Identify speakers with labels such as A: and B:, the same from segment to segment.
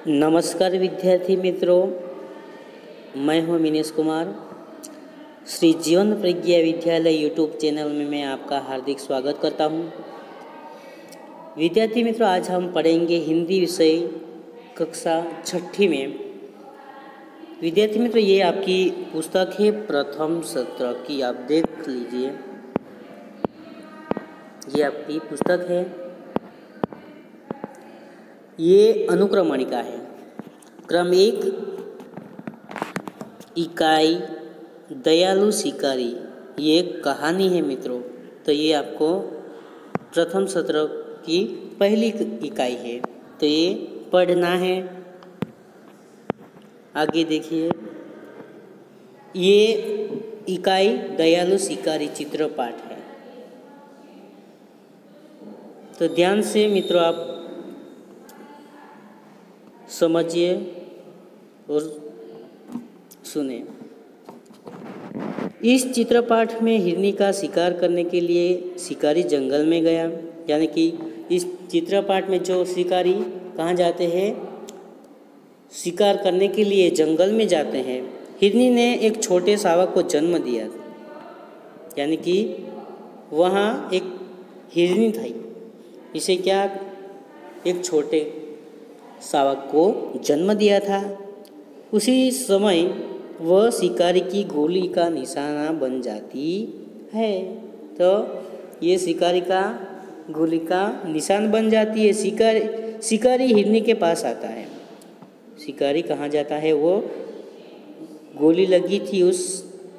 A: नमस्कार विद्यार्थी मित्रों, मैं हूं मिनेश कुमार। श्री जीवन प्रज्ञा विद्यालय यूट्यूब चैनल में मैं आपका हार्दिक स्वागत करता हूं। विद्यार्थी मित्रों, आज हम पढ़ेंगे हिंदी विषय कक्षा 6ठी में। विद्यार्थी मित्रों, ये आपकी पुस्तक है प्रथम सत्र की, आप देख लीजिए। ये आपकी पुस्तक है, ये अनुक्रमणिका है। क्रम 1, इकाई दयालु शिकारी, ये एक कहानी है मित्रों। तो ये आपको प्रथम सत्र की पहली इकाई है, तो ये पढ़ना है। आगे देखिए, ये इकाई दयालु शिकारी चित्रपाठ है। तो ध्यान से मित्रों आप समझिए और सुने। इस चित्रपाठ में हिरनी का शिकार करने के लिए शिकारी जंगल में गया। यानी कि इस चित्रपाठ में जो शिकारी कहाँ जाते हैं, शिकार करने के लिए जंगल में जाते हैं। हिरनी ने एक छोटे शावक को जन्म दिया, यानी कि वहाँ एक हिरनी थी, इसे क्या एक छोटे शावक को जन्म दिया था। उसी समय वह शिकारी की गोली का निशाना बन जाती है। तो ये शिकारी का गोली का निशान बन जाती है। शिकारी हिरनी के पास आता है। शिकारी कहाँ जाता है, वो गोली लगी थी उस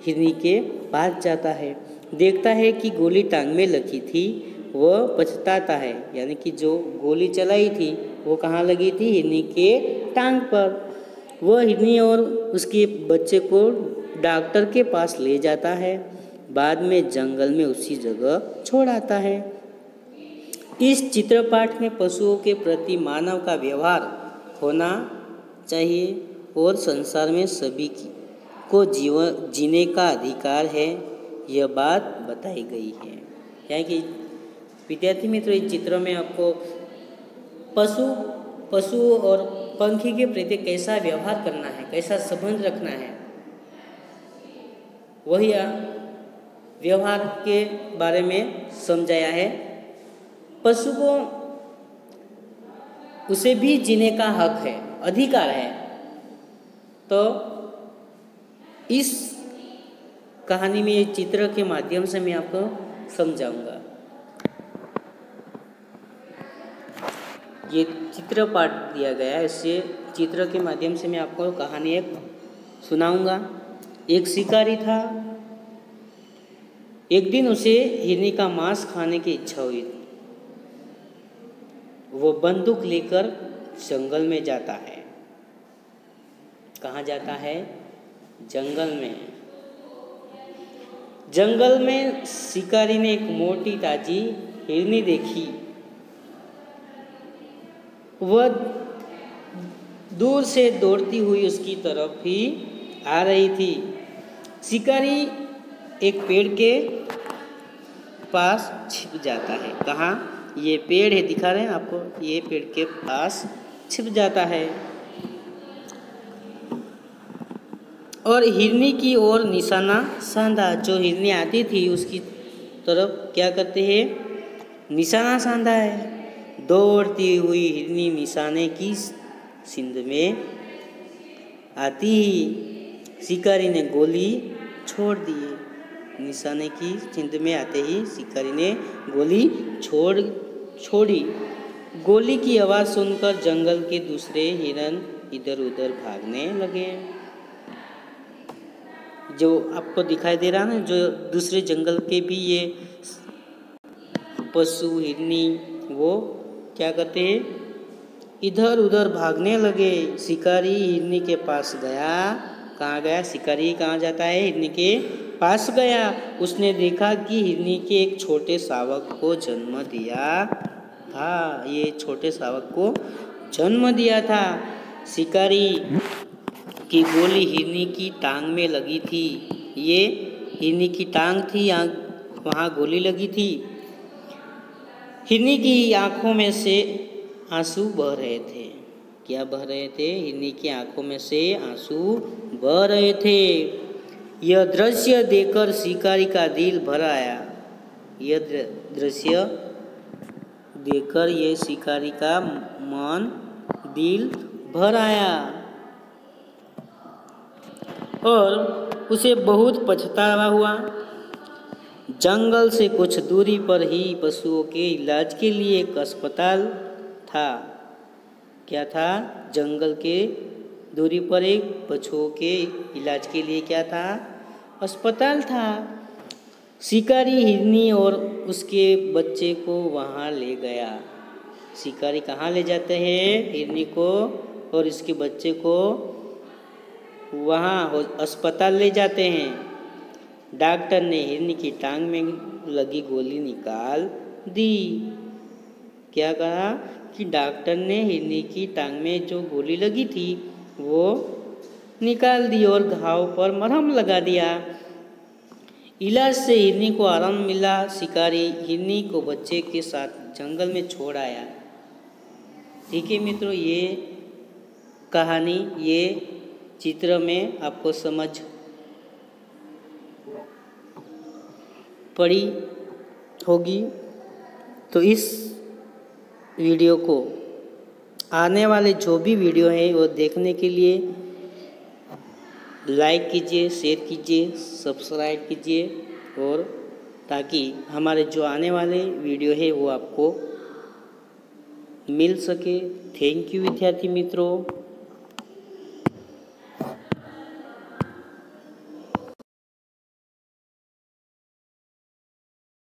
A: हिरनी के पास जाता है। देखता है कि गोली टांग में लगी थी। वह पछताता है, यानी कि जो गोली चलाई थी वो कहाँ लगी थी, हिरनी के टांग पर। वह हिरनी और उसके बच्चे को डॉक्टर के पास ले जाता है। बाद में जंगल में उसी जगह छोड़ आता है। इस चित्रपाठ में पशुओं के प्रति मानव का व्यवहार होना चाहिए और संसार में सभी को जीवन जीने का अधिकार है, यह बात बताई गई है। यानी कि विद्यार्थी मित्रों, इस चित्र में आपको पशु और पंखी के प्रति कैसा व्यवहार करना है, कैसा संबंध रखना है, वही व्यवहार के बारे में समझाया है। पशु को उसे भी जीने का हक है, अधिकार है। तो इस कहानी में, ये चित्र के माध्यम से मैं आपको समझाऊंगा। ये चित्रपाठ दिया गया है, इससे चित्र के माध्यम से मैं आपको कहानी एक सुनाऊंगा। एक शिकारी था। एक दिन उसे हिरनी का मांस खाने की इच्छा हुई। वो बंदूक लेकर जंगल में जाता है। कहाँ जाता है, जंगल में। जंगल में शिकारी ने एक मोटी ताजी हिरनी देखी। वह दूर से दौड़ती हुई उसकी तरफ ही आ रही थी। शिकारी एक पेड़ के पास छिप जाता है। कहाँ, ये पेड़ है, दिखा रहे हैं आपको, ये पेड़ के पास छिप जाता है और हिरनी की ओर निशाना साधा। जो हिरनी आती थी उसकी तरफ क्या करते हैं, निशाना साधा है। दौड़ती हुई हिरनी निशाने की सींध में आती ही शिकारी ने गोली छोड़ दी। निशाने की सींध में आते ही शिकारी ने गोली छोड़ी। गोली की आवाज़ सुनकर जंगल के दूसरे हिरन इधर उधर भागने लगे। जो आपको दिखाई दे रहा ना, जो दूसरे जंगल के भी ये पशु हिरनी, वो क्या करते हैं, इधर उधर भागने लगे। शिकारी हिरनी के पास गया। कहाँ गया, शिकारी कहाँ जाता है, हिरनी के पास गया। उसने देखा कि हिरनी के एक छोटे शावक को जन्म दिया था। ये छोटे शावक को जन्म दिया था। शिकारी की गोली हिरनी की टांग में लगी थी। ये हिरनी की टांग थी, वहाँ गोली लगी थी। हिरनी की आंखों में से आंसू बह रहे थे। क्या बह रहे थे? हिरनी की आंखों में से आंसू बह रहे थे। यह दृश्य देखकर शिकारी का दिल भर आया। यह दृश्य देखकर ये शिकारी का मन दिल भर आया और उसे बहुत पछतावा हुआ। जंगल से कुछ दूरी पर ही पशुओं के इलाज के लिए एक अस्पताल था। क्या था? जंगल के दूरी पर एक पशुओं के इलाज के लिए क्या था? अस्पताल था। शिकारी हिरनी और उसके बच्चे को वहाँ ले गया। शिकारी कहाँ ले जाते हैं? हिरनी को और इसके बच्चे को वहाँ अस्पताल ले जाते हैं। डॉक्टर ने हिरनी की टांग में लगी गोली निकाल दी। क्या कहा कि डॉक्टर ने हिरनी की टांग में जो गोली लगी थी वो निकाल दी और घाव पर मरहम लगा दिया। इलाज से हिरनी को आराम मिला। शिकारी हिरनी को बच्चे के साथ जंगल में छोड़ आया। ठीक है मित्रों, ये कहानी, ये चित्र में आपको समझ पड़ी होगी। तो इस वीडियो को आने वाले जो भी वीडियो हैं वो देखने के लिए लाइक कीजिए, शेयर कीजिए, सब्सक्राइब कीजिए और ताकि हमारे जो आने वाले वीडियो है वो आपको मिल सके। थैंक यू विद्यार्थी मित्रों।